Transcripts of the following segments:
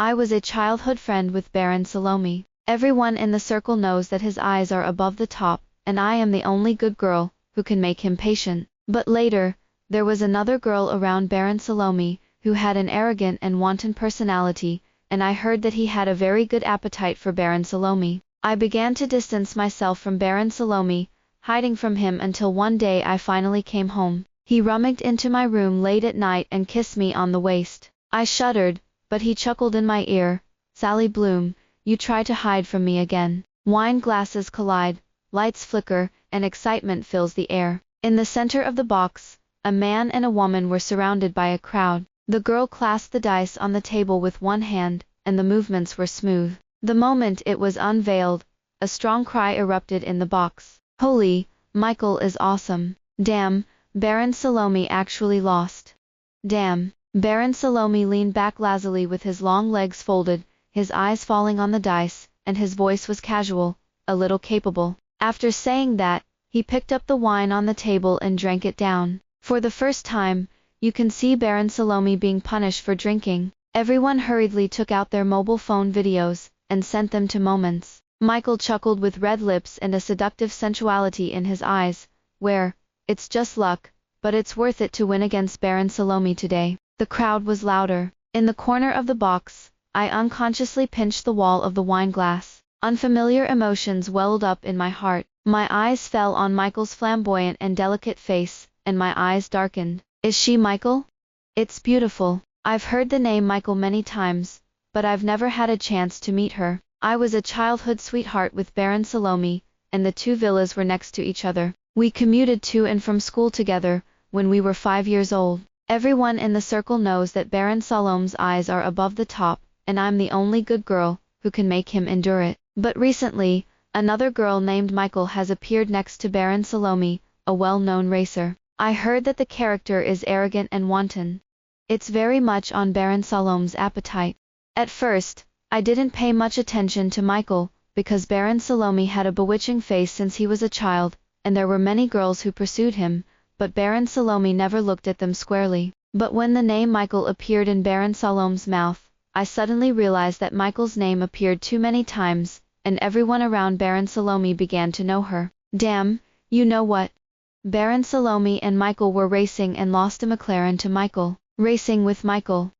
I was a childhood friend with Baron Salome. Everyone in the circle knows that his eyes are above the top, and I am the only good girl who can make him patient. But later, there was another girl around Baron Salome who had an arrogant and wanton personality, and I heard that he had a very good appetite for Baron Salome. I began to distance myself from Baron Salome, hiding from him until one day I finally came home. He rummaged into my room late at night and kissed me on the waist. I shuddered, but he chuckled in my ear, "Sally Bloom, you try to hide from me again." Wine glasses collide, lights flicker, and excitement fills the air. In the center of the box, a man and a woman were surrounded by a crowd. The girl clasped the dice on the table with one hand, and the movements were smooth. The moment it was unveiled, a strong cry erupted in the box. "Holy, Michael is awesome. Damn, Baron Salome actually lost. Damn." Baron Salome leaned back lazily with his long legs folded, his eyes falling on the dice, and his voice was casual, a little capable. After saying that, he picked up the wine on the table and drank it down. For the first time, you can see Baron Salome being punished for drinking. Everyone hurriedly took out their mobile phone videos and sent them to Moments. Michael chuckled with red lips and a seductive sensuality in his eyes, it's just luck, but it's worth it to win against Baron Salome today. The crowd was louder. In the corner of the box, I unconsciously pinched the wall of the wine glass. Unfamiliar emotions welled up in my heart. My eyes fell on Michael's flamboyant and delicate face, and my eyes darkened. Is she Michael? It's beautiful. I've heard the name Michael many times, but I've never had a chance to meet her. I was a childhood sweetheart with Baron Salome, and the two villas were next to each other. We commuted to and from school together when we were 5 years old. Everyone in the circle knows that Baron Salome's eyes are above the top, and I'm the only good girl who can make him endure it. But recently, another girl named Michael has appeared next to Baron Salome, a well-known racer. I heard that the character is arrogant and wanton. It's very much on Baron Salome's appetite. At first, I didn't pay much attention to Michael, because Baron Salome had a bewitching face since he was a child, and there were many girls who pursued him, but Baron Salome never looked at them squarely. But when the name Michael appeared in Baron Salome's mouth, I suddenly realized that Michael's name appeared too many times, and everyone around Baron Salome began to know her. Damn, you know what? Baron Salome and Michael were racing and lost a McLaren to Michael. Racing with Michael.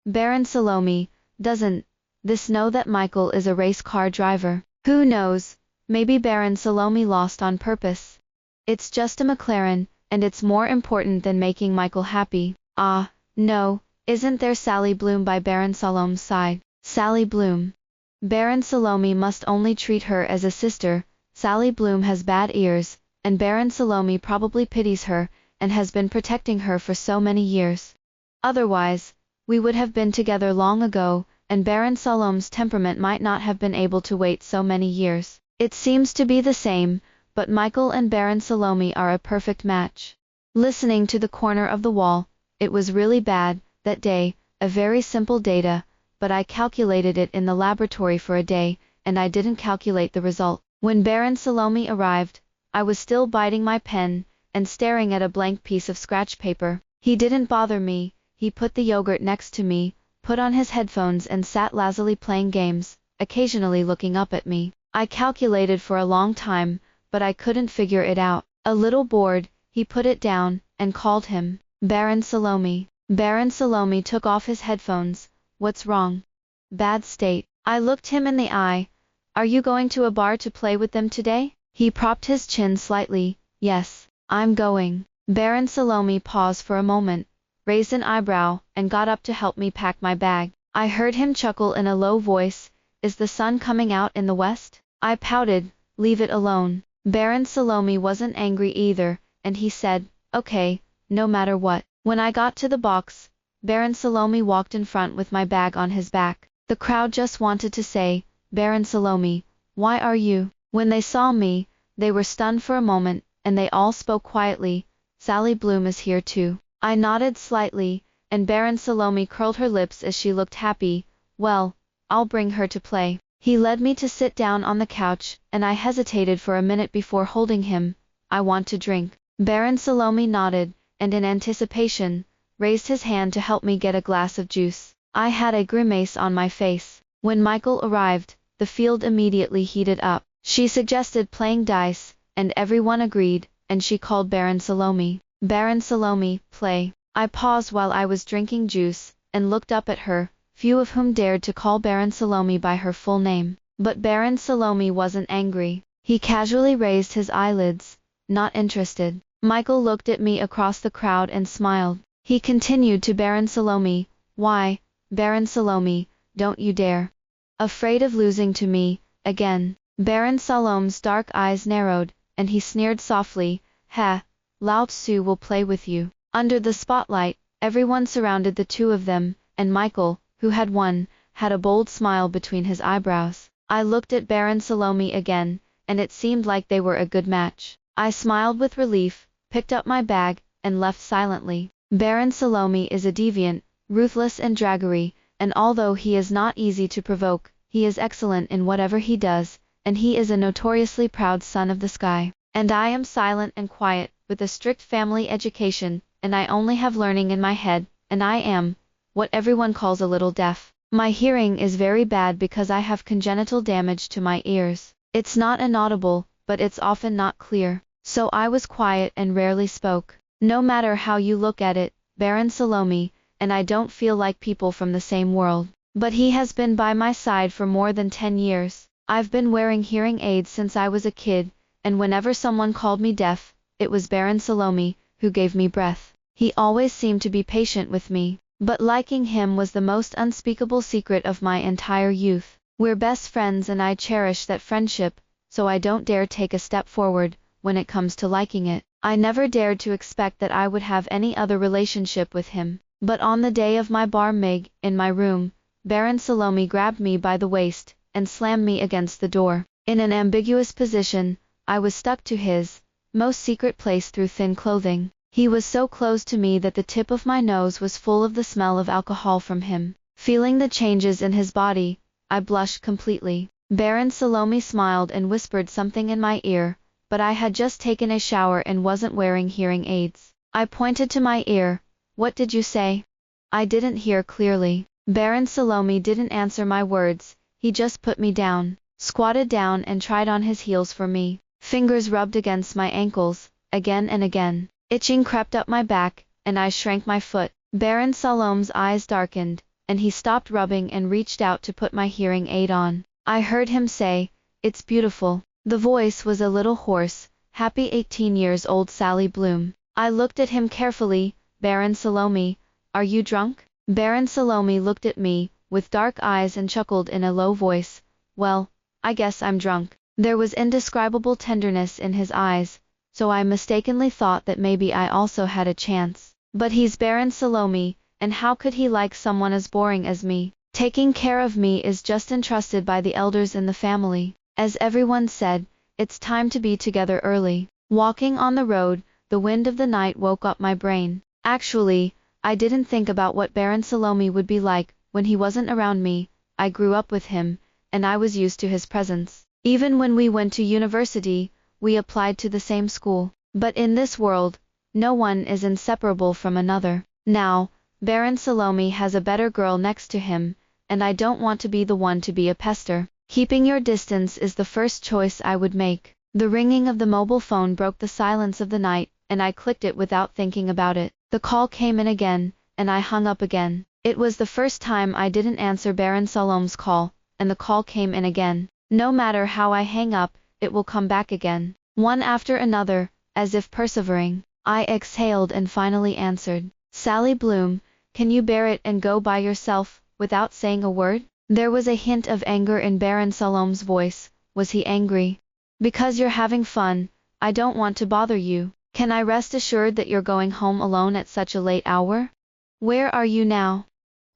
Baron Salome, doesn't this know that Michael is a race car driver? Who knows, maybe Baron Salome lost on purpose. It's just a McLaren, and it's more important than making Michael happy. Ah, no, isn't there Sally Bloom by Baron Salome's side? Sally Bloom. Baron Salome must only treat her as a sister. Sally Bloom has bad ears, and Baron Salome probably pities her, and has been protecting her for so many years. Otherwise, we would have been together long ago, and Baron Salome's temperament might not have been able to wait so many years. It seems to be the same, but Michael and Baron Salome are a perfect match. Listening to the corner of the wall, it was really bad, that day, a very simple data, but I calculated it in the laboratory for a day, and I didn't calculate the result. When Baron Salome arrived, I was still biting my pen, and staring at a blank piece of scratch paper. He didn't bother me, he put the yogurt next to me, put on his headphones and sat lazily playing games, occasionally looking up at me. I calculated for a long time, but I couldn't figure it out. A little bored, he put it down, and called him. Baron Salome. Baron Salome took off his headphones. What's wrong? Bad state. I looked him in the eye. Are you going to a bar to play with them today? He propped his chin slightly. Yes, I'm going. Baron Salome paused for a moment, raised an eyebrow, and got up to help me pack my bag. I heard him chuckle in a low voice. Is the sun coming out in the west? I pouted. Leave it alone. Baron Salome wasn't angry either, and he said, okay, no matter what. When I got to the box, Baron Salome walked in front with my bag on his back. The crowd just wanted to say, Baron Salome, why are you? When they saw me, they were stunned for a moment, and they all spoke quietly. Sally Bloom is here too. I nodded slightly, and Baron Salome curled her lips as she looked happy. Well, I'll bring her to play. He led me to sit down on the couch, and I hesitated for a minute before holding him. I want to drink. Baron Salome nodded, and in anticipation, raised his hand to help me get a glass of juice. I had a grimace on my face. When Michael arrived, the field immediately heated up. She suggested playing dice, and everyone agreed, and she called Baron Salome. Baron Salome, play. I paused while I was drinking juice, and looked up at her, few of whom dared to call Baron Salome by her full name. But Baron Salome wasn't angry. He casually raised his eyelids, not interested. Michael looked at me across the crowd and smiled. He continued to Baron Salome, why, Baron Salome, don't you dare. Afraid of losing to me, again. Baron Salome's dark eyes narrowed, and he sneered softly, ha, Lao Tzu will play with you. Under the spotlight, everyone surrounded the two of them, and Michael, who had won, had a bold smile between his eyebrows. I looked at Baron Salome again, and it seemed like they were a good match. I smiled with relief, picked up my bag, and left silently. Baron Salome is a deviant, ruthless and draggery, and although he is not easy to provoke, he is excellent in whatever he does, and he is a notoriously proud son of the sky. And I am silent and quiet, with a strict family education, and I only have learning in my head, and I am, what everyone calls a little deaf. My hearing is very bad because I have congenital damage to my ears. It's not inaudible, but it's often not clear. So I was quiet and rarely spoke. No matter how you look at it, Baron Salome, and I don't feel like people from the same world. But he has been by my side for more than 10 years. I've been wearing hearing aids since I was a kid, and whenever someone called me deaf, it was Baron Salome, who gave me breath. He always seemed to be patient with me, but liking him was the most unspeakable secret of my entire youth. We're best friends and I cherish that friendship, so I don't dare take a step forward, when it comes to liking it. I never dared to expect that I would have any other relationship with him. But on the day of my bar mig, in my room, Baron Salome grabbed me by the waist, and slammed me against the door. In an ambiguous position, I was stuck to his most secret place through thin clothing. He was so close to me that the tip of my nose was full of the smell of alcohol from him. Feeling the changes in his body, I blushed completely. Baron Salome smiled and whispered something in my ear, but I had just taken a shower and wasn't wearing hearing aids. I pointed to my ear. What did you say? I didn't hear clearly. Baron Salome didn't answer my words, he just put me down, squatted down and tried on his heels for me. Fingers rubbed against my ankles, again and again. Itching crept up my back, and I shrank my foot. Baron Salome's eyes darkened, and he stopped rubbing and reached out to put my hearing aid on. I heard him say, "It's beautiful." The voice was a little hoarse, happy 18-years-old Sally Bloom. I looked at him carefully. Baron Salome, are you drunk? Baron Salome looked at me, with dark eyes and chuckled in a low voice, well, I guess I'm drunk. There was indescribable tenderness in his eyes, so I mistakenly thought that maybe I also had a chance. But he's Baron Salome, and how could he like someone as boring as me? Taking care of me is just entrusted by the elders in the family. As everyone said, it's time to be together early. Walking on the road, the wind of the night woke up my brain. Actually, I didn't think about what Baron Salome would be like when he wasn't around me. I grew up with him, and I was used to his presence. Even when we went to university, we applied to the same school. But in this world, no one is inseparable from another. Now, Baron Salome has a better girl next to him, and I don't want to be the one to be a pester. Keeping your distance is the first choice I would make. The ringing of the mobile phone broke the silence of the night, and I clicked it without thinking about it. The call came in again, and I hung up again. It was the first time I didn't answer Baron Salome's call, and the call came in again. No matter how I hang up, it will come back again. One after another, as if persevering. I exhaled and finally answered. Sally Bloom, can you bear it and go by yourself, without saying a word? There was a hint of anger in Baron Salome's voice. Was he angry? Because you're having fun, I don't want to bother you. Can I rest assured that you're going home alone at such a late hour? Where are you now?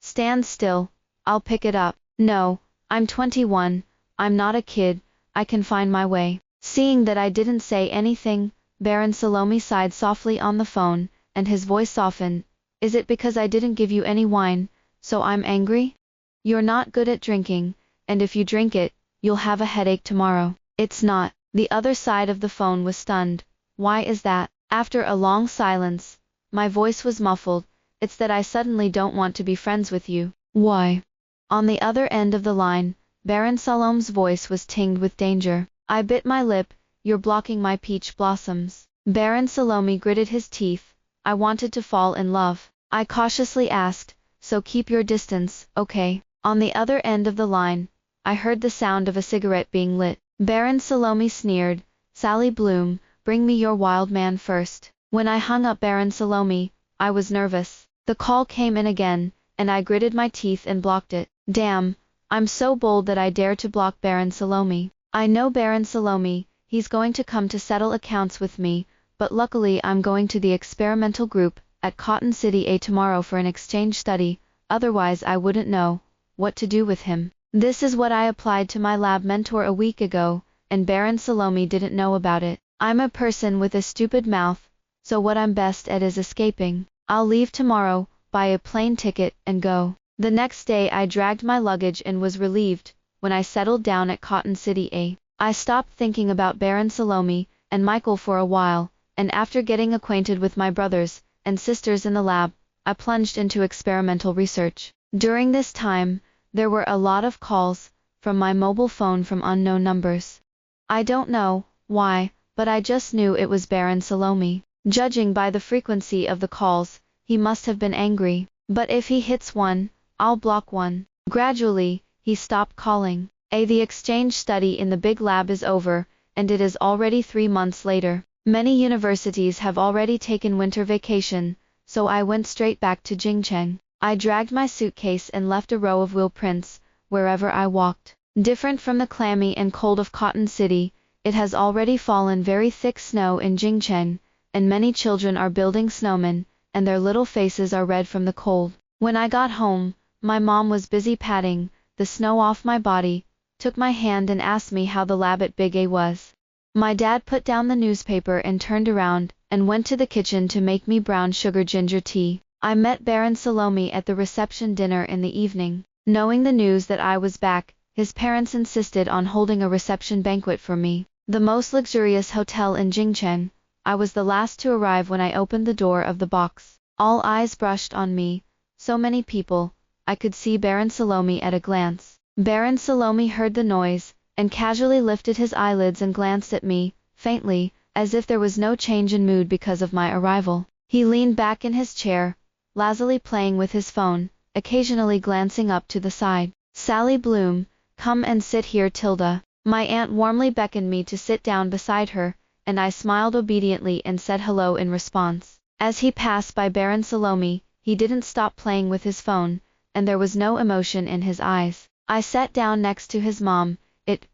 Stand still, I'll pick it up. No, I'm 21, I'm not a kid, I can find my way. Seeing that I didn't say anything, Baron Salome sighed softly on the phone, and his voice softened. Is it because I didn't give you any wine, so I'm angry? You're not good at drinking, and if you drink it, you'll have a headache tomorrow. It's not. The other side of the phone was stunned. Why is that? After a long silence, my voice was muffled. It's that I suddenly don't want to be friends with you. Why? On the other end of the line, Baron Salome's voice was tinged with danger. I bit my lip. You're blocking my peach blossoms. Baron Salome gritted his teeth. I wanted to fall in love. I cautiously asked, so keep your distance, okay? On the other end of the line, I heard the sound of a cigarette being lit. Baron Salome sneered, Sally Bloom, bring me your wild man first. When I hung up Baron Salome, I was nervous. The call came in again, and I gritted my teeth and blocked it. Damn, I'm so bold that I dare to block Baron Salome. I know Baron Salome, he's going to come to settle accounts with me, but luckily I'm going to the experimental group at Cotton City A tomorrow for an exchange study, otherwise I wouldn't know what to do with him. This is what I applied to my lab mentor a week ago, and Baron Salome didn't know about it. I'm a person with a stupid mouth, so what I'm best at is escaping. I'll leave tomorrow, buy a plane ticket, and go. The next day I dragged my luggage and was relieved when I settled down at Cotton City A. I stopped thinking about Baron Salome and Michael for a while, and after getting acquainted with my brothers and sisters in the lab, I plunged into experimental research. During this time, there were a lot of calls from my mobile phone from unknown numbers. I don't know why, but I just knew it was Baron Salome. Judging by the frequency of the calls, he must have been angry. But if he hits one, I'll block one. Gradually, he stopped calling. The exchange study in the big lab is over, and it is already 3 months later. Many universities have already taken winter vacation, so I went straight back to Jingcheng. I dragged my suitcase and left a row of wheel prints wherever I walked. Different from the clammy and cold of Cotton City, it has already fallen very thick snow in Jingcheng, and many children are building snowmen, and their little faces are red from the cold. When I got home, my mom was busy patting the snow off my body, took my hand and asked me how the lab at Big A was. My dad put down the newspaper and turned around, and went to the kitchen to make me brown sugar ginger tea. I met Baron Salome at the reception dinner in the evening. Knowing the news that I was back, his parents insisted on holding a reception banquet for me. The most luxurious hotel in Jingcheng. I was the last to arrive when I opened the door of the box. All eyes brushed on me. So many people. I could see Baron Salome at a glance. Baron Salome heard the noise, and casually lifted his eyelids and glanced at me, faintly, as if there was no change in mood because of my arrival. He leaned back in his chair, lazily playing with his phone, occasionally glancing up to the side. Sally Bloom, come and sit here, Tilda. My aunt warmly beckoned me to sit down beside her, and I smiled obediently and said hello in response. As he passed by Baron Salome, he didn't stop playing with his phone, and there was no emotion in his eyes. I sat down next to his mom,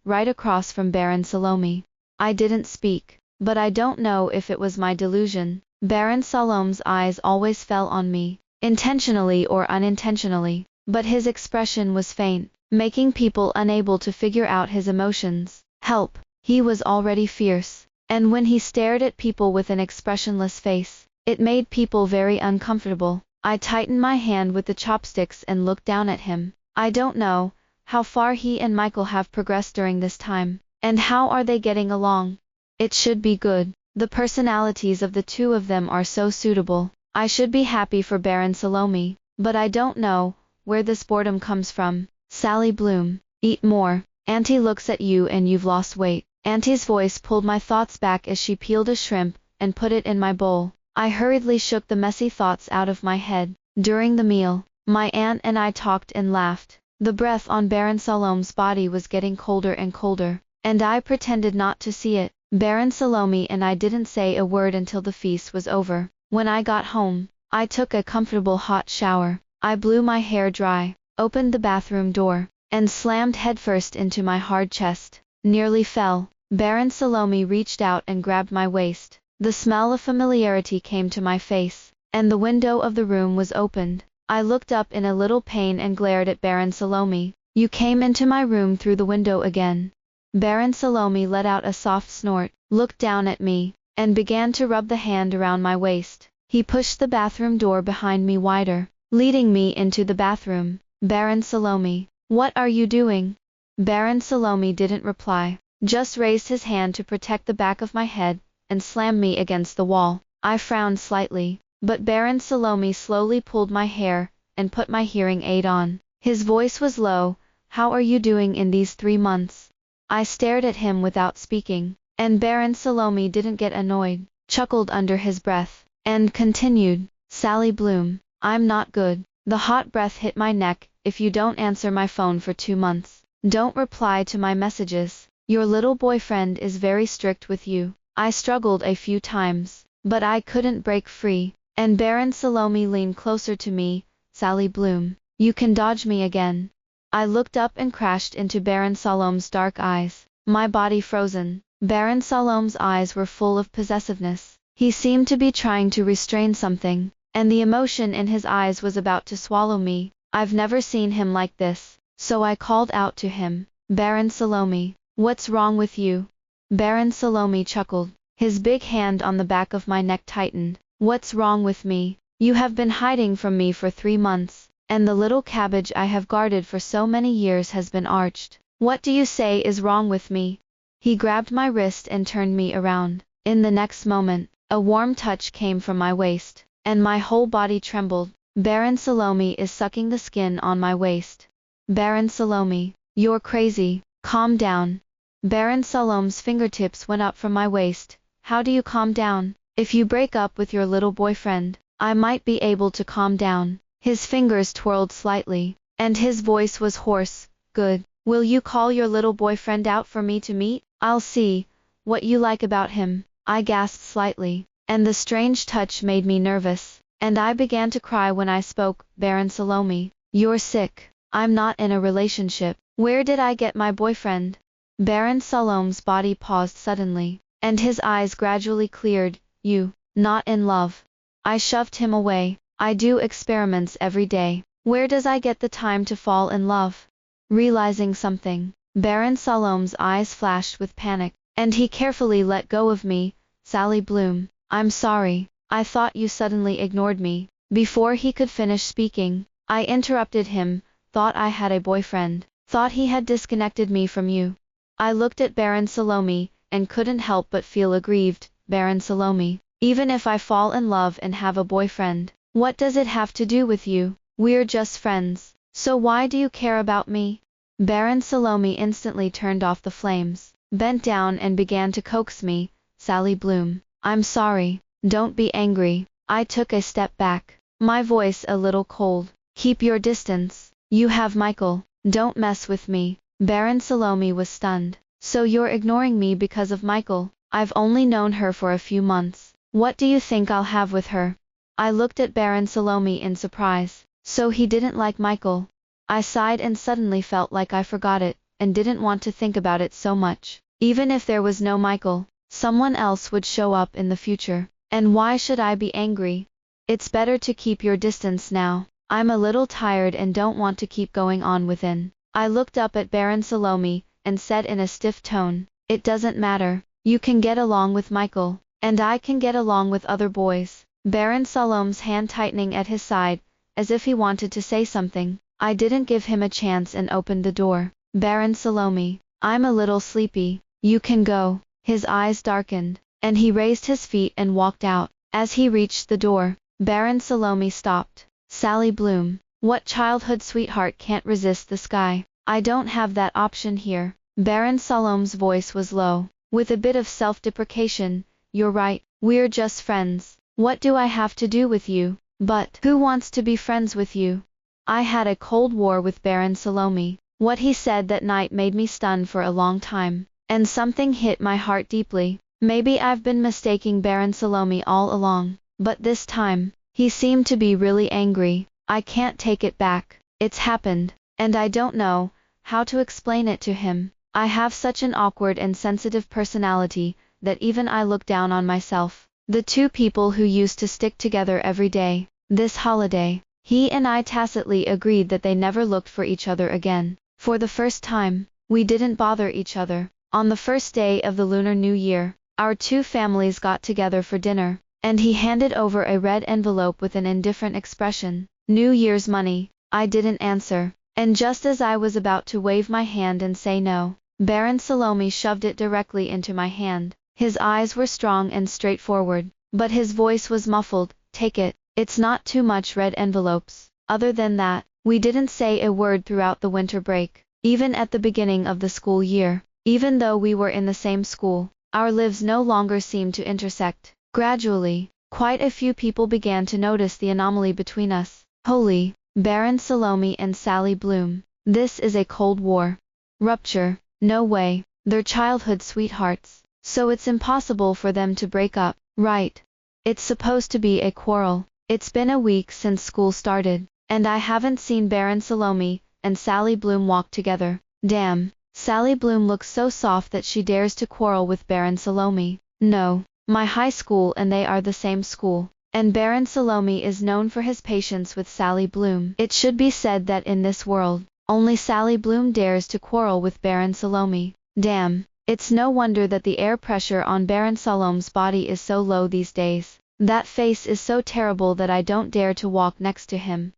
right across from Baron Salome. I didn't speak, but I don't know if it was my delusion. Baron Salome's eyes always fell on me, intentionally or unintentionally, but his expression was faint, making people unable to figure out his emotions. Help! He was already fierce, and when he stared at people with an expressionless face, it made people very uncomfortable. I tightened my hand with the chopsticks and looked down at him. I don't know how far he and Michael have progressed during this time, and how are they getting along. It should be good. The personalities of the two of them are so suitable. I should be happy for Baron Salome, but I don't know where this boredom comes from. Sally Bloom, eat more. Auntie looks at you and you've lost weight. Auntie's voice pulled my thoughts back as she peeled a shrimp and put it in my bowl. I hurriedly shook the messy thoughts out of my head. During the meal, my aunt and I talked and laughed. The breath on Baron Salome's body was getting colder and colder, and I pretended not to see it. Baron Salome and I didn't say a word until the feast was over. When I got home, I took a comfortable hot shower. I blew my hair dry, opened the bathroom door, and slammed headfirst into my hard chest. Nearly fell. Baron Salome reached out and grabbed my waist. The smell of familiarity came to my face, and the window of the room was opened. I looked up in a little pain and glared at Baron Salome. You came into my room through the window again. Baron Salome let out a soft snort, looked down at me, and began to rub the hand around my waist. He pushed the bathroom door behind me wider, leading me into the bathroom. Baron Salome, what are you doing? Baron Salome didn't reply, just raised his hand to protect the back of my head, and slammed me against the wall. I frowned slightly, but Baron Salome slowly pulled my hair, and put my hearing aid on. His voice was low. How are you doing in these 3 months? I stared at him without speaking, and Baron Salome didn't get annoyed, chuckled under his breath, and continued, Sally Bloom, I'm not good. The hot breath hit my neck. If you don't answer my phone for 2 months, don't reply to my messages, your little boyfriend is very strict with you. I struggled a few times, but I couldn't break free, and Baron Salome leaned closer to me. Sally Bloom, you can dodge me again. I looked up and crashed into Baron Salome's dark eyes, my body frozen. Baron Salome's eyes were full of possessiveness. He seemed to be trying to restrain something, and the emotion in his eyes was about to swallow me. I've never seen him like this, so I called out to him, Baron Salome, what's wrong with you? Baron Salome chuckled. His big hand on the back of my neck tightened. What's wrong with me? You have been hiding from me for 3 months, and the little cabbage I have guarded for so many years has been arched. What do you say is wrong with me? He grabbed my wrist and turned me around. In the next moment, a warm touch came from my waist, and my whole body trembled. Baron Salome is sucking the skin on my waist. Baron Salome, you're crazy, calm down. Baron Salome's fingertips went up from my waist. How do you calm down? If you break up with your little boyfriend, I might be able to calm down. His fingers twirled slightly, and his voice was hoarse. Good. Will you call your little boyfriend out for me to meet? I'll see what you like about him. I gasped slightly, and the strange touch made me nervous, and I began to cry when I spoke. Baron Salome, you're sick. I'm not in a relationship. Where did I get my boyfriend? Baron Salome's body paused suddenly, and his eyes gradually cleared. You, not in love. I shoved him away. I do experiments every day. Where does I get the time to fall in love? Realizing something, Baron Salome's eyes flashed with panic, and he carefully let go of me. Sally Bloom, I'm sorry. I thought you suddenly ignored me. Before he could finish speaking, I interrupted him. Thought I had a boyfriend. Thought he had disconnected me from you. I looked at Baron Salome, and couldn't help but feel aggrieved. Baron Salome, even if I fall in love and have a boyfriend, what does it have to do with you? We're just friends, so why do you care about me? Baron Salome instantly turned off the flames, bent down and began to coax me. Sally Bloom, I'm sorry, don't be angry. I took a step back, my voice a little cold. Keep your distance. You have Michael, don't mess with me. Baron Salome was stunned. So you're ignoring me because of Michael? I've only known her for a few months. What do you think I'll have with her? I looked at Baron Salome in surprise. So he didn't like Michael. I sighed and suddenly felt like I forgot it, and didn't want to think about it so much. Even if there was no Michael, someone else would show up in the future. And why should I be angry? It's better to keep your distance now. I'm a little tired and don't want to keep going on within. I looked up at Baron Salome, and said in a stiff tone, it doesn't matter. You can get along with Michael, and I can get along with other boys. Baron Salome's hand tightening at his side, as if he wanted to say something. I didn't give him a chance and opened the door. Baron Salome, I'm a little sleepy. You can go. His eyes darkened, and he raised his feet and walked out. As he reached the door, Baron Salome stopped. Sally Bloom, what childhood sweetheart can't resist the sky? I don't have that option here. Baron Salome's voice was low, with a bit of self-deprecation. You're right, we're just friends. What do I have to do with you? But who wants to be friends with you? I had a cold war with Baron Salome. What he said that night made me stunned for a long time, and something hit my heart deeply. Maybe I've been mistaking Baron Salome all along, but this time, he seemed to be really angry. I can't take it back. It's happened, and I don't know how to explain it to him. I have such an awkward and sensitive personality that even I look down on myself. The two people who used to stick together every day, this holiday, he and I tacitly agreed that they never looked for each other again. For the first time, we didn't bother each other. On the first day of the Lunar New Year, our two families got together for dinner, and he handed over a red envelope with an indifferent expression. New Year's money. I didn't answer, and just as I was about to wave my hand and say no, Baron Salome shoved it directly into my hand. His eyes were strong and straightforward, but his voice was muffled. Take it. It's not too much red envelopes. Other than that, we didn't say a word throughout the winter break. Even at the beginning of the school year, even though we were in the same school, our lives no longer seemed to intersect. Gradually, quite a few people began to notice the anomaly between us. Holy, Baron Salome and Sally Bloom. This is a Cold War rupture. No way. They're childhood sweethearts, so it's impossible for them to break up, right? It's supposed to be a quarrel. It's been a week since school started, and I haven't seen Baron Salome and Sally Bloom walk together. Damn, Sally Bloom looks so soft that she dares to quarrel with Baron Salome. No, my high school and they are the same school, and Baron Salome is known for his patience with Sally Bloom. It should be said that in this world, only Sally Bloom dares to quarrel with Baron Salome. Damn, it's no wonder that the air pressure on Baron Salome's body is so low these days. That face is so terrible that I don't dare to walk next to him.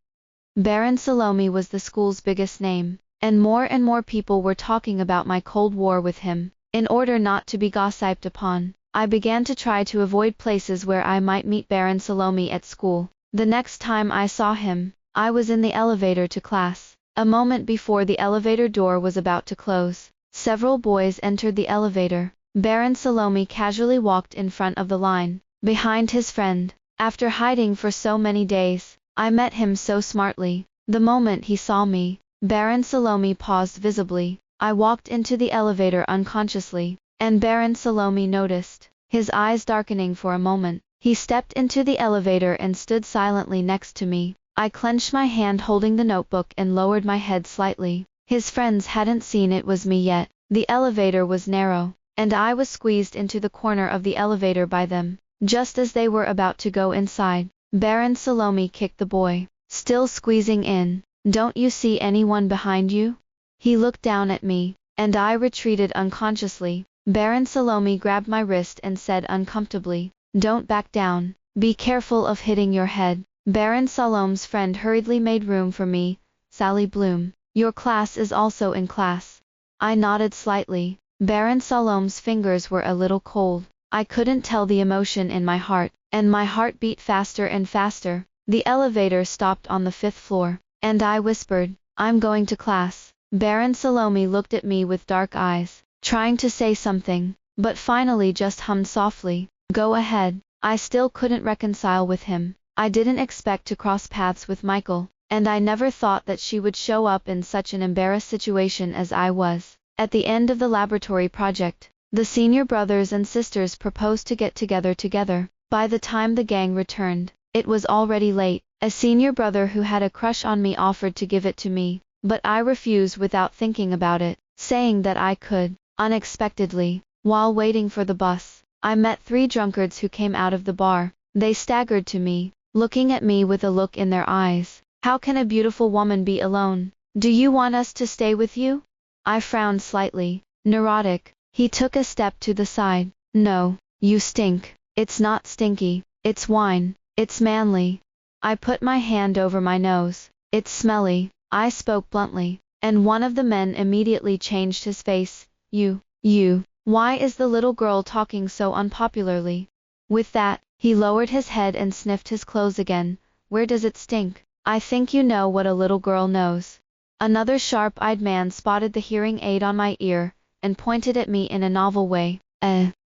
Baron Salome was the school's biggest name, and more people were talking about my Cold War with him. In order not to be gossiped upon, I began to try to avoid places where I might meet Baron Salome at school. The next time I saw him, I was in the elevator to class. A moment before the elevator door was about to close, several boys entered the elevator. Baron Salome casually walked in front of the line, behind his friend. After hiding for so many days, I met him so smartly. The moment he saw me, Baron Salome paused visibly. I walked into the elevator unconsciously, and Baron Salome noticed. His eyes darkening for a moment, he stepped into the elevator and stood silently next to me. I clenched my hand holding the notebook and lowered my head slightly. His friends hadn't seen it was me yet. The elevator was narrow, and I was squeezed into the corner of the elevator by them. Just as they were about to go inside, Baron Salome kicked the boy, still squeezing in. Don't you see anyone behind you? He looked down at me, and I retreated unconsciously. Baron Salome grabbed my wrist and said uncomfortably, don't back down. Be careful of hitting your head. Baron Salome's friend hurriedly made room for me. Sally Bloom, your class is also in class. I nodded slightly. Baron Salome's fingers were a little cold. I couldn't tell the emotion in my heart, and my heart beat faster and faster. The elevator stopped on the 5th floor, and I whispered, I'm going to class. Baron Salome looked at me with dark eyes, trying to say something, but finally just hummed softly, go ahead. I still couldn't reconcile with him. I didn't expect to cross paths with Michael, and I never thought that she would show up in such an embarrassed situation as I was. At the end of the laboratory project, the senior brothers and sisters proposed to get together. By the time the gang returned, it was already late. A senior brother who had a crush on me offered to give it to me, but I refused without thinking about it, saying that I could. Unexpectedly, while waiting for the bus, I met 3 drunkards who came out of the bar. They staggered to me, looking at me with a look in their eyes. How can a beautiful woman be alone? Do you want us to stay with you? I frowned slightly. Neurotic. He took a step to the side. No, you stink. It's not stinky. It's wine. It's manly. I put my hand over my nose. It's smelly. I spoke bluntly, and one of the men immediately changed his face. You, why is the little girl talking so unpopularly? With that, he lowered his head and sniffed his clothes again. Where does it stink? I think you know what a little girl knows. Another sharp-eyed man spotted the hearing aid on my ear, and pointed at me in a novel way.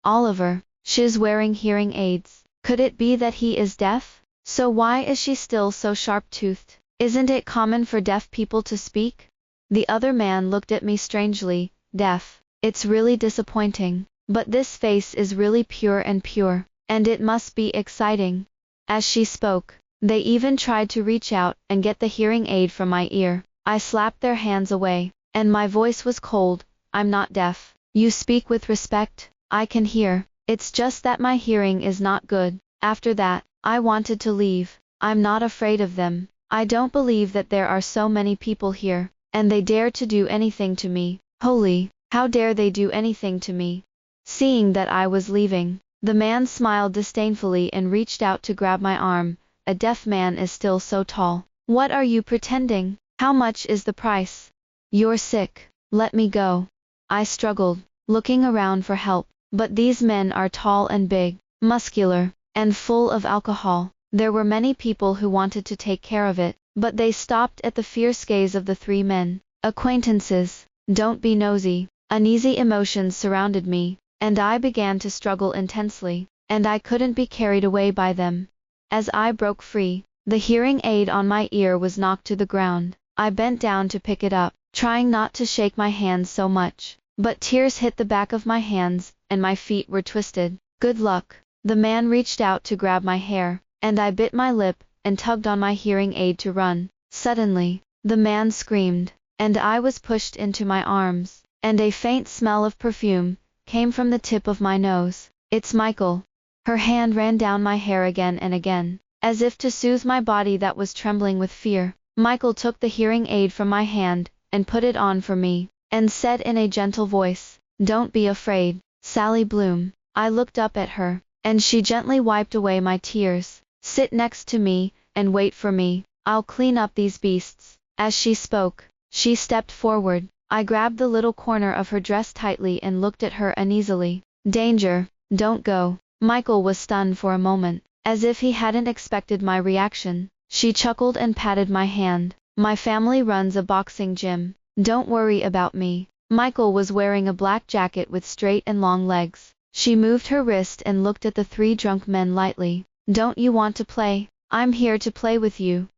Oliver, she's wearing hearing aids. Could it be that he is deaf? So why is she still so sharp-toothed? Isn't it common for deaf people to speak? The other man looked at me strangely. Deaf. It's really disappointing. But this face is really pure, and it must be exciting. As she spoke, they even tried to reach out and get the hearing aid from my ear. I slapped their hands away, and my voice was cold. I'm not deaf. You speak with respect. I can hear. It's just that my hearing is not good. After that, I wanted to leave. I'm not afraid of them. I don't believe that there are so many people here, and they dare to do anything to me. Holy, how dare they do anything to me? Seeing that I was leaving, the man smiled disdainfully and reached out to grab my arm. A deaf man is still so tall. What are you pretending? How much is the price? You're sick. Let me go. I struggled, looking around for help, but these men are tall and big, muscular, and full of alcohol. There were many people who wanted to take care of it, but they stopped at the fierce gaze of the three men. Acquaintances, don't be nosy. Uneasy emotions surrounded me, and I began to struggle intensely, and I couldn't be carried away by them. As I broke free, the hearing aid on my ear was knocked to the ground. I bent down to pick it up, trying not to shake my hands so much, but tears hit the back of my hands, and my feet were twisted. Good luck. The man reached out to grab my hair, and I bit my lip and tugged on my hearing aid to run. Suddenly, the man screamed, and I was pushed into my arms, and a faint smell of perfume came from the tip of my nose. It's Michael. Her hand ran down my hair again and again, as if to soothe my body that was trembling with fear. Michael took the hearing aid from my hand and put it on for me, and said in a gentle voice, "Don't be afraid, Sally Bloom." I looked up at her, and she gently wiped away my tears. "Sit next to me, and wait for me. I'll clean up these beasts." As she spoke, she stepped forward. I grabbed the little corner of her dress tightly and looked at her uneasily. "Danger, don't go." Michael was stunned for a moment, as if he hadn't expected my reaction. She chuckled and patted my hand. "My family runs a boxing gym. Don't worry about me." Michael was wearing a black jacket with straight and long legs. She moved her wrist and looked at the three drunk men lightly. "Don't you want to play? I'm here to play with you."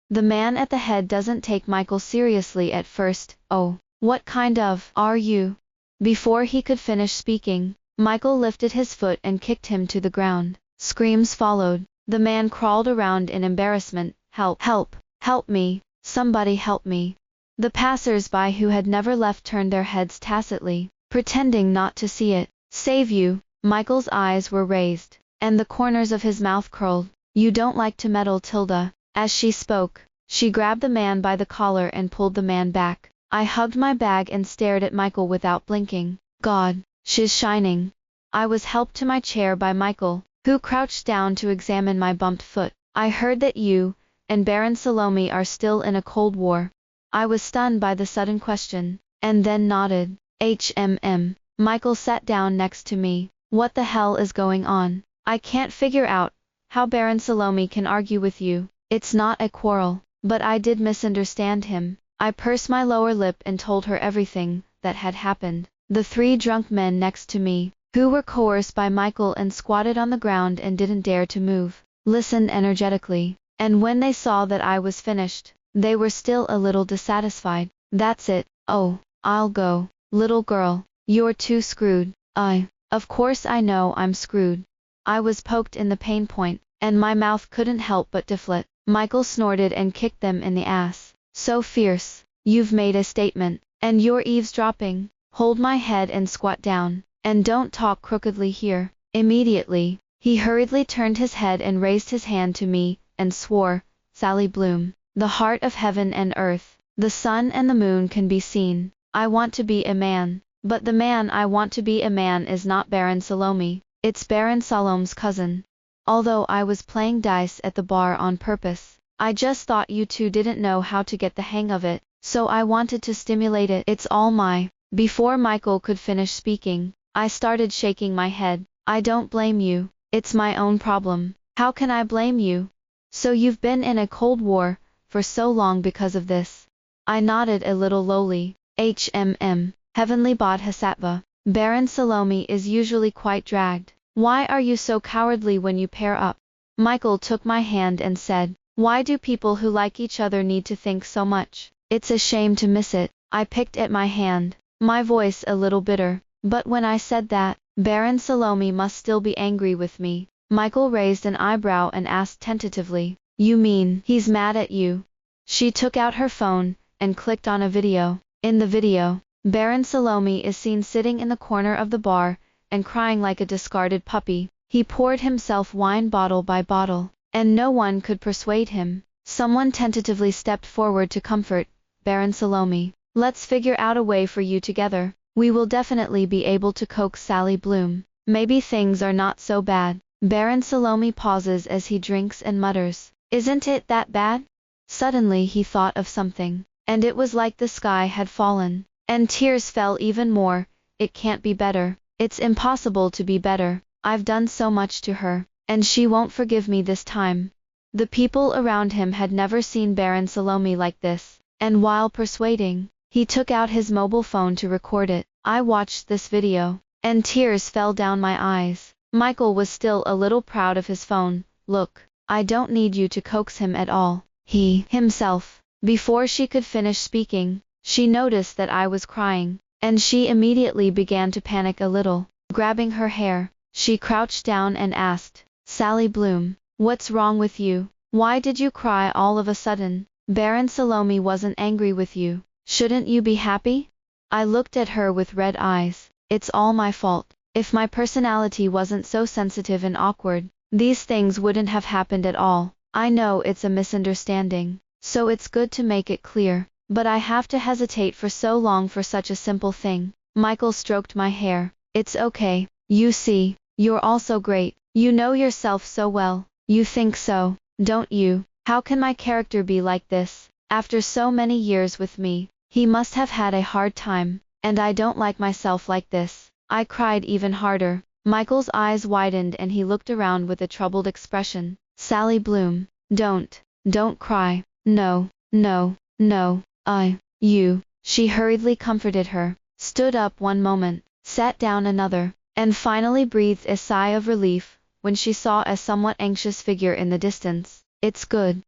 The man at the head doesn't take Michael seriously at first. "Oh, what kind of are you?" Before he could finish speaking, Michael lifted his foot and kicked him to the ground. Screams followed. The man crawled around in embarrassment. "Help! Help! Help me! Somebody help me!" The passers-by who had never left turned their heads tacitly, pretending not to see it. "Save you!" Michael's eyes were raised, and the corners of his mouth curled. "You don't like to meddle, Tilda." As she spoke, she grabbed the man by the collar and pulled the man back. I hugged my bag and stared at Michael without blinking. God, she's shining. I was helped to my chair by Michael, who crouched down to examine my bumped foot. "I heard that you and Baron Salome are still in a cold war." I was stunned by the sudden question, and then nodded. Michael sat down next to me. "What the hell is going on? I can't figure out how Baron Salome can argue with you. It's not a quarrel." But I did misunderstand him. I pursed my lower lip and told her everything that had happened. The three drunk men next to me, who were coerced by Michael and squatted on the ground and didn't dare to move, listened energetically, and when they saw that I was finished, they were still a little dissatisfied. "That's it. Oh, I'll go. Little girl, you're too screwed." Of course I know I'm screwed. I was poked in the pain point, and my mouth couldn't help but deflate. Michael snorted and kicked them in the ass. "So fierce. You've made a statement, and you're eavesdropping. Hold my head and squat down, and don't talk crookedly here." Immediately, he hurriedly turned his head and raised his hand to me, and swore, "Sally Bloom, the heart of heaven and earth, the sun and the moon can be seen. I want to be a man, but the man I want to be a man is not Baron Salome, it's Baron Salome's cousin. Although I was playing dice at the bar on purpose, I just thought you two didn't know how to get the hang of it, so I wanted to stimulate it. It's all my..." Before Michael could finish speaking, I started shaking my head. "I don't blame you. It's my own problem." "How can I blame you? So you've been in a cold war for so long because of this?" I nodded a little lowly. Heavenly Bodhisattva. Baron Salome is usually quite dragged. Why are you so cowardly when you pair up?" Michael took my hand and said, "Why do people who like each other need to think so much? It's a shame to miss it." I picked at my hand, my voice a little bitter. "But when I said that, Baron Salome must still be angry with me." Michael raised an eyebrow and asked tentatively, "You mean he's mad at you?" She took out her phone and clicked on a video. In the video, Baron Salome is seen sitting in the corner of the bar and crying like a discarded puppy. He poured himself wine bottle by bottle, and no one could persuade him. Someone tentatively stepped forward to comfort Baron Salome. "Let's figure out a way for you together. We will definitely be able to coax Sally Bloom. Maybe things are not so bad." Baron Salome pauses as he drinks and mutters, "Isn't it that bad?" Suddenly he thought of something, and it was like the sky had fallen, and tears fell even more. "It can't be better. It's impossible to be better. I've done so much to her, and she won't forgive me this time." The people around him had never seen Baron Salome like this, and while persuading, he took out his mobile phone to record it. I watched this video, and tears fell down my eyes. Michael was still a little proud of his phone. Look, I don't need you to coax him at all. He himself. Before she could finish speaking, she noticed that I was crying, and she immediately began to panic a little. Grabbing her hair, she crouched down and asked, Sally Bloom, what's wrong with you? Why did you cry all of a sudden? Baron Salome wasn't angry with you. Shouldn't you be happy? I looked at her with red eyes. It's all my fault. If my personality wasn't so sensitive and awkward, these things wouldn't have happened at all. I know it's a misunderstanding, so it's good to make it clear, but I have to hesitate for so long for such a simple thing. Michael stroked my hair. It's okay. You see, you're also great. You know yourself so well. You think so, don't you? How can my character be like this? After so many years with me, he must have had a hard time, and I don't like myself like this. I cried even harder. Michael's eyes widened and he looked around with a troubled expression. Sally Bloom, don't cry. No, no, no, you. She hurriedly comforted her, stood up one moment, sat down another, and finally breathed a sigh of relief when she saw a somewhat anxious figure in the distance. It's good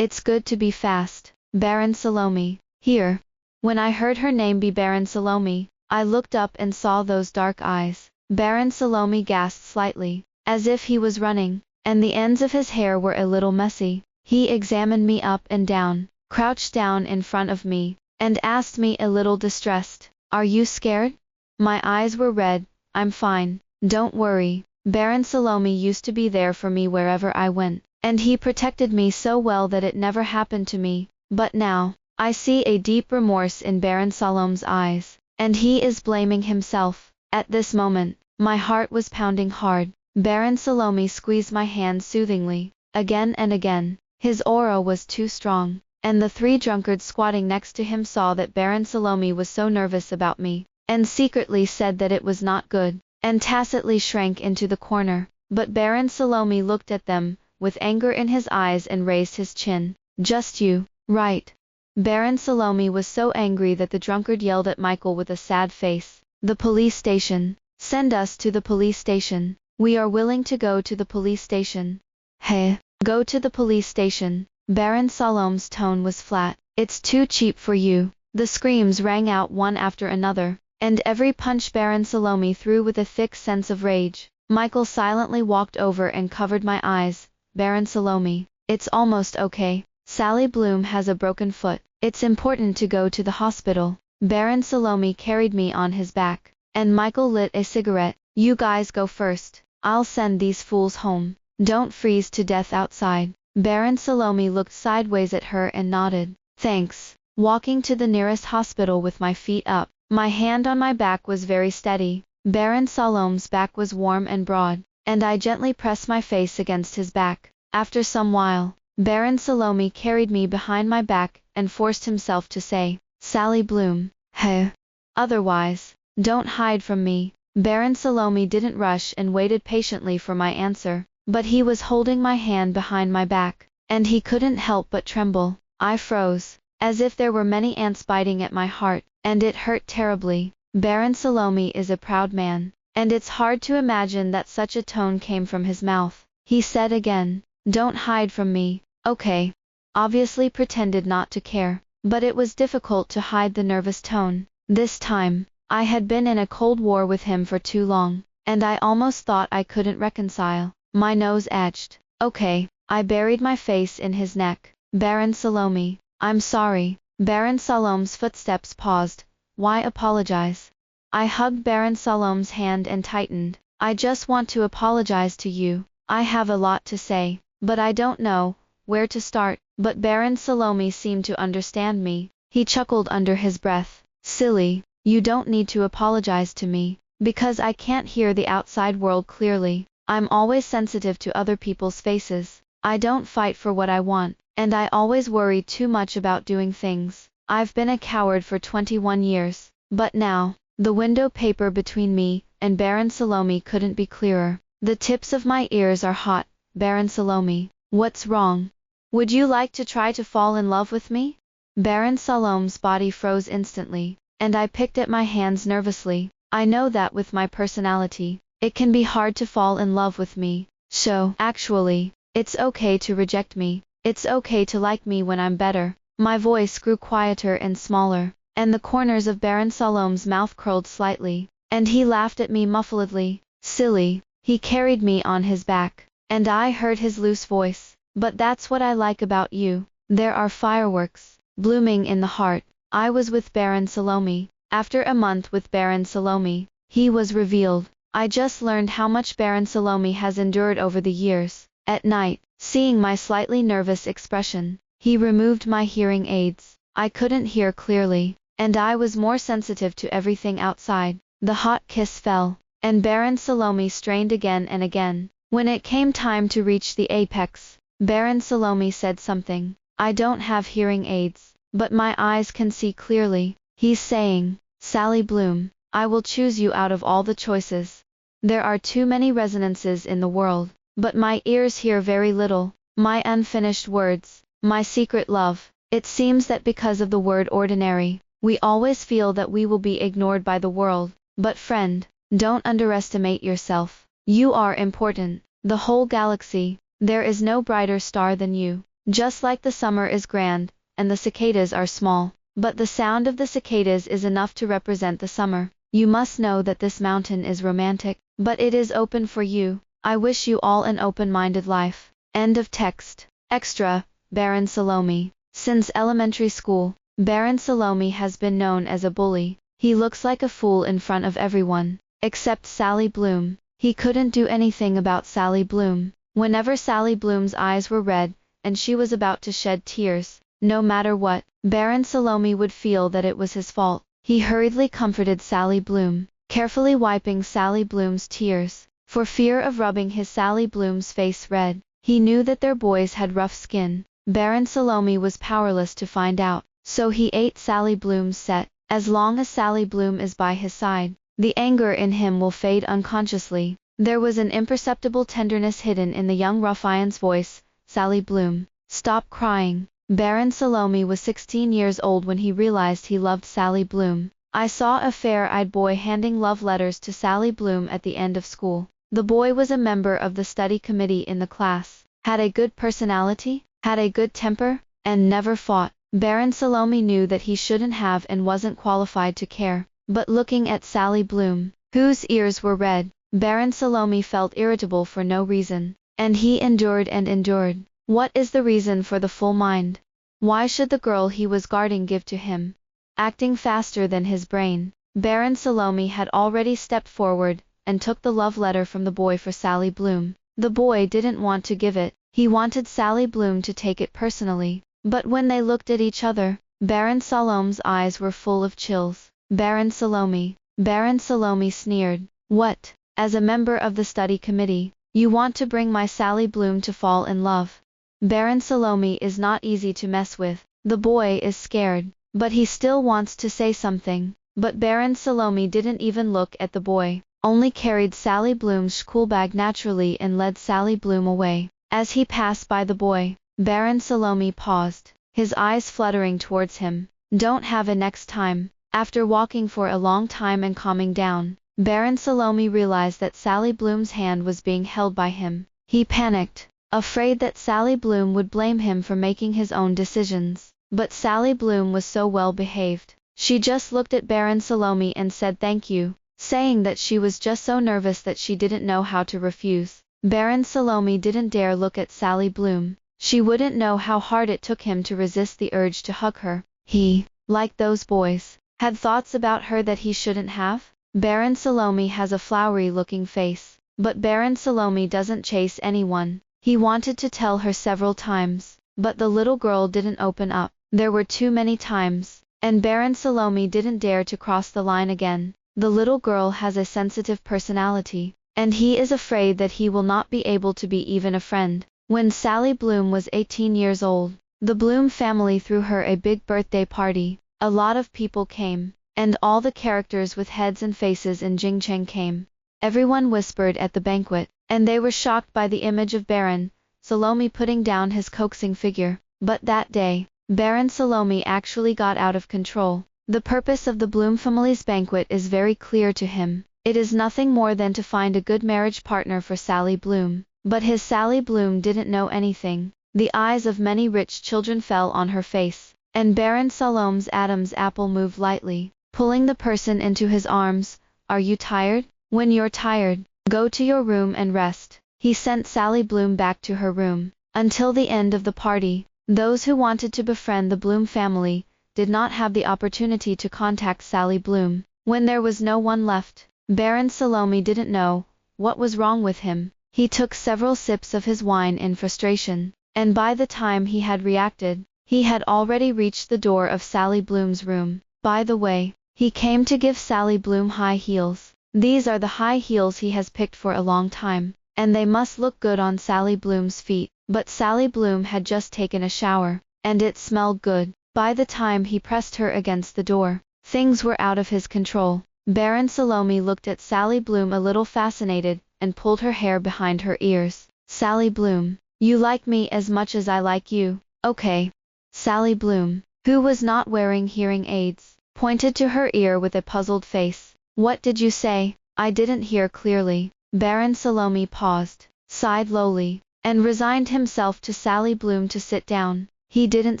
to be fast. Baron Salome, here. When I heard her name be Baron Salome, I looked up and saw those dark eyes. Baron Salome gasped slightly, as if he was running, and the ends of his hair were a little messy. He examined me up and down, crouched down in front of me, and asked me a little distressed, Are you scared? My eyes were red. I'm fine. Don't worry. Baron Salome used to be there for me wherever I went, and he protected me so well that it never happened to me. But now, I see a deep remorse in Baron Salome's eyes, and he is blaming himself. At this moment, my heart was pounding hard. Baron Salome squeezed my hand soothingly, again and again. His aura was too strong, and the three drunkards squatting next to him saw that Baron Salome was so nervous about me, and secretly said that it was not good, and tacitly shrank into the corner. But Baron Salome looked at them, with anger in his eyes and raised his chin. Just you, right? Baron Salome was so angry that the drunkard yelled at Michael with a sad face. The police station. Send us to the police station. We are willing to go to the police station. Hey, go to the police station. Baron Salome's tone was flat. It's too cheap for you. The screams rang out one after another, and every punch Baron Salome threw with a thick sense of rage. Michael silently walked over and covered my eyes. Baron Salome, it's almost okay. Sally Bloom has a broken foot. It's important to go to the hospital. Baron Salome carried me on his back, and Michael lit a cigarette. You guys go first. I'll send these fools home. Don't freeze to death outside. Baron Salome looked sideways at her and nodded. Thanks. Walking to the nearest hospital with my feet up, my hand on my back was very steady. Baron Salome's back was warm and broad, and I gently pressed my face against his back. After some while, Baron Salome carried me behind my back and forced himself to say, Sally Bloom, hey. Otherwise, don't hide from me. Baron Salome didn't rush and waited patiently for my answer, but he was holding my hand behind my back, and he couldn't help but tremble. I froze, as if there were many ants biting at my heart, and it hurt terribly. Baron Salome is a proud man, and it's hard to imagine that such a tone came from his mouth. He said again, don't hide from me. Okay. Obviously pretended not to care, but it was difficult to hide the nervous tone. This time, I had been in a cold war with him for too long, and I almost thought I couldn't reconcile. My nose etched. Okay. I buried my face in his neck. Baron Salome, I'm sorry. Baron Salome's footsteps paused. Why apologize? I hugged Baron Salome's hand and tightened. I just want to apologize to you. I have a lot to say, but I don't know where to start. But Baron Salome seemed to understand me. He chuckled under his breath. Silly, you don't need to apologize to me, because I can't hear the outside world clearly. I'm always sensitive to other people's faces. I don't fight for what I want, and I always worry too much about doing things. I've been a coward for 21 years, but now, the window paper between me and Baron Salome couldn't be clearer. The tips of my ears are hot. Baron Salome, what's wrong? Would you like to try to fall in love with me? Baron Salome's body froze instantly, and I picked at my hands nervously. I know that with my personality, it can be hard to fall in love with me. So, actually, it's okay to reject me. It's okay to like me when I'm better. My voice grew quieter and smaller, and the corners of Baron Salome's mouth curled slightly, and he laughed at me muffledly. Silly. He carried me on his back, and I heard his loose voice. But that's what I like about you. There are fireworks blooming in the heart. I was with Baron Salome. After a month with Baron Salome, he was revealed. I just learned how much Baron Salome has endured over the years. At night, seeing my slightly nervous expression, he removed my hearing aids. I couldn't hear clearly, and I was more sensitive to everything outside. The hot kiss fell, and Baron Salome strained again and again. When it came time to reach the apex, Baron Salome said something. I don't have hearing aids, but my eyes can see clearly. He's saying, Sally Bloom, I will choose you out of all the choices. There are too many resonances in the world, but my ears hear very little. My unfinished words, my secret love. It seems that because of the word ordinary, we always feel that we will be ignored by the world. But friend, don't underestimate yourself. You are important. The whole galaxy. There is no brighter star than you. Just like the summer is grand, and the cicadas are small, but the sound of the cicadas is enough to represent the summer. You must know that this mountain is romantic, but it is open for you. I wish you all an open-minded life. End of text. Extra, Baron Salome. Since elementary school, Baron Salome has been known as a bully. He looks like a fool in front of everyone, except Sally Bloom. He couldn't do anything about Sally Bloom. Whenever Sally Bloom's eyes were red, and she was about to shed tears, no matter what, Baron Salome would feel that it was his fault. He hurriedly comforted Sally Bloom, carefully wiping Sally Bloom's tears, for fear of rubbing his Sally Bloom's face red. He knew that their boys had rough skin. Baron Salome was powerless to find out, so he ate Sally Bloom's set. As long as Sally Bloom is by his side, the anger in him will fade unconsciously. There was an imperceptible tenderness hidden in the young ruffian's voice. Sally Bloom, stop crying. Baron Salome was 16 years old when he realized he loved Sally Bloom. I saw a fair-eyed boy handing love letters to Sally Bloom at the end of school. The boy was a member of the study committee in the class, had a good personality, had a good temper, and never fought. Baron Salome knew that he shouldn't have and wasn't qualified to care. But looking at Sally Bloom, whose ears were red, Baron Salome felt irritable for no reason. And he endured and endured. What is the reason for the full mind? Why should the girl he was guarding give to him? Acting faster than his brain, Baron Salome had already stepped forward, and took the love letter from the boy for Sally Bloom. The boy didn't want to give it. He wanted Sally Bloom to take it personally. But when they looked at each other, Baron Salome's eyes were full of chills. Baron Salome. Baron Salome sneered. What? As a member of the study committee, you want to bring my Sally Bloom to fall in love? Baron Salome is not easy to mess with. The boy is scared, but he still wants to say something. But Baron Salome didn't even look at the boy, only carried Sally Bloom's schoolbag naturally and led Sally Bloom away. As he passed by the boy, Baron Salome paused, his eyes fluttering towards him. Don't have a next time. After walking for a long time and calming down, Baron Salome realized that Sally Bloom's hand was being held by him. He panicked, afraid that Sally Bloom would blame him for making his own decisions. But Sally Bloom was so well behaved. She just looked at Baron Salome and said thank you, saying that she was just so nervous that she didn't know how to refuse. Baron Salome didn't dare look at Sally Bloom. She wouldn't know how hard it took him to resist the urge to hug her. He, like those boys, had thoughts about her that he shouldn't have. Baron Salome has a flowery-looking face, but Baron Salome doesn't chase anyone. He wanted to tell her several times, but the little girl didn't open up. There were too many times, and Baron Salome didn't dare to cross the line again. The little girl has a sensitive personality, and he is afraid that he will not be able to be even a friend. When Sally Bloom was 18 years old, the Bloom family threw her a big birthday party. A lot of people came, and all the characters with heads and faces in Jingcheng came. Everyone whispered at the banquet, and they were shocked by the image of Baron Salome putting down his coaxing figure. But that day, Baron Salome actually got out of control. The purpose of the Bloom family's banquet is very clear to him. It is nothing more than to find a good marriage partner for Sally Bloom. But his Sally Bloom didn't know anything. The eyes of many rich children fell on her face, and Baron Salome's Adam's apple moved lightly, pulling the person into his arms. Are you tired? When you're tired, go to your room and rest. He sent Sally Bloom back to her room. Until the end of the party, those who wanted to befriend the Bloom family did not have the opportunity to contact Sally Bloom. When there was no one left, Baron Salome didn't know what was wrong with him. He took several sips of his wine in frustration, and by the time he had reacted, he had already reached the door of Sally Bloom's room. By the way, he came to give Sally Bloom high heels. These are the high heels he has picked for a long time, and they must look good on Sally Bloom's feet. But Sally Bloom had just taken a shower, and it smelled good. By the time he pressed her against the door, things were out of his control. Baron Salome looked at Sally Bloom a little fascinated, and pulled her hair behind her ears. Sally Bloom, you like me as much as I like you, okay? Sally Bloom, who was not wearing hearing aids, pointed to her ear with a puzzled face. What did you say? I didn't hear clearly. Baron Salome paused, sighed lowly, and resigned himself to Sally Bloom to sit down. He didn't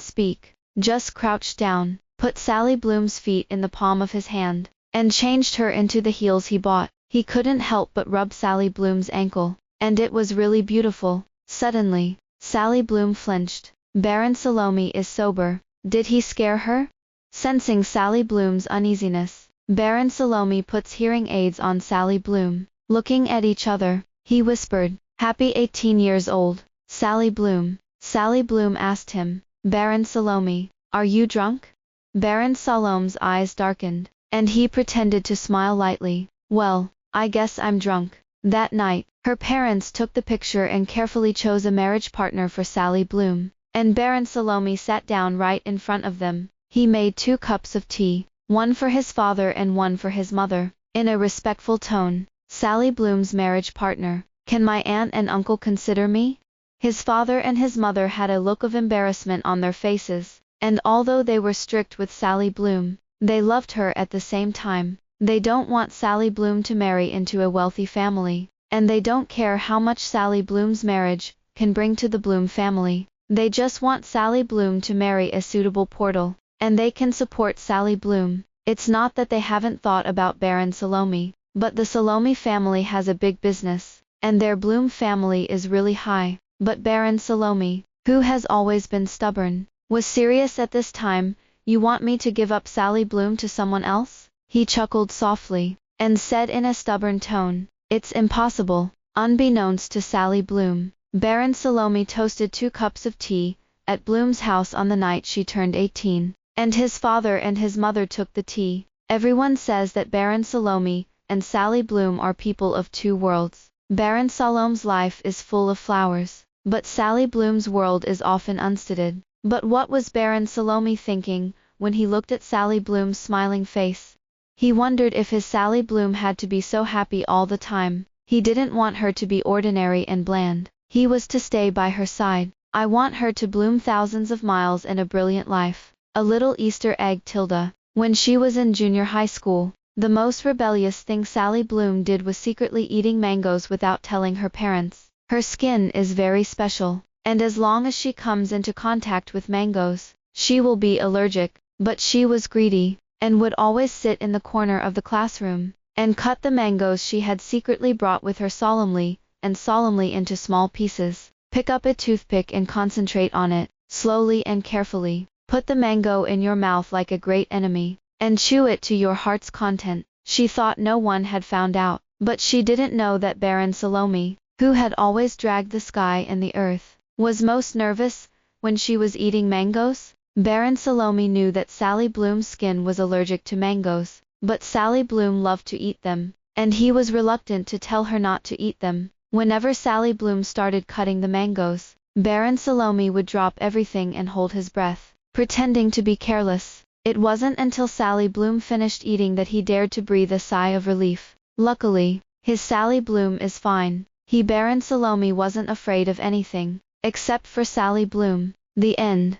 speak, just crouched down, put Sally Bloom's feet in the palm of his hand, and changed her into the heels he bought. He couldn't help but rub Sally Bloom's ankle, and it was really beautiful. Suddenly, Sally Bloom flinched. Baron Salome is sober. Did he scare her? Sensing Sally Bloom's uneasiness, Baron Salome puts hearing aids on Sally Bloom. Looking at each other, he whispered, "Happy 18 years old, Sally Bloom." Sally Bloom asked him, "Baron Salome, are you drunk?" Baron Salome's eyes darkened, and he pretended to smile lightly. "Well, I guess I'm drunk." That night, her parents took the picture and carefully chose a marriage partner for Sally Bloom, and Baron Salome sat down right in front of them. He made 2 cups of tea, one for his father and one for his mother. In a respectful tone, Sally Bloom's marriage partner, "Can my aunt and uncle consider me?" His father and his mother had a look of embarrassment on their faces, and although they were strict with Sally Bloom, they loved her at the same time. They don't want Sally Bloom to marry into a wealthy family, and they don't care how much Sally Bloom's marriage can bring to the Bloom family. They just want Sally Bloom to marry a suitable portal, and they can support Sally Bloom. It's not that they haven't thought about Baron Salome, but the Salome family has a big business, and their Bloom family is really high. But Baron Salome, who has always been stubborn, was serious at this time. "You want me to give up Sally Bloom to someone else?" He chuckled softly, and said in a stubborn tone, "It's impossible." Unbeknownst to Sally Bloom, Baron Salome toasted 2 cups of tea at Bloom's house on the night she turned 18, and his father and his mother took the tea. Everyone says that Baron Salome and Sally Bloom are people of 2 worlds. Baron Salome's life is full of flowers, but Sally Bloom's world is often unsteady. But what was Baron Salome thinking when he looked at Sally Bloom's smiling face? He wondered if his Sally Bloom had to be so happy all the time. He didn't want her to be ordinary and bland. He was to stay by her side. "I want her to bloom thousands of miles and a brilliant life." A little Easter egg Tilda. When she was in junior high school, the most rebellious thing Sally Bloom did was secretly eating mangoes without telling her parents. Her skin is very special, and as long as she comes into contact with mangoes, she will be allergic. But she was greedy, and would always sit in the corner of the classroom, and cut the mangoes she had secretly brought with her solemnly into small pieces. Pick up a toothpick and concentrate on it, slowly and carefully. Put the mango in your mouth like a great enemy, and chew it to your heart's content. She thought no one had found out, but she didn't know that Baron Salome, who had always dragged the sky and the earth, was most nervous when she was eating mangoes. Baron Salome knew that Sally Bloom's skin was allergic to mangoes, but Sally Bloom loved to eat them, and he was reluctant to tell her not to eat them. Whenever Sally Bloom started cutting the mangoes, Baron Salome would drop everything and hold his breath, pretending to be careless. It wasn't until Sally Bloom finished eating that he dared to breathe a sigh of relief. Luckily, his Sally Bloom is fine. Baron Salome wasn't afraid of anything. except for Sally Bloom. The end.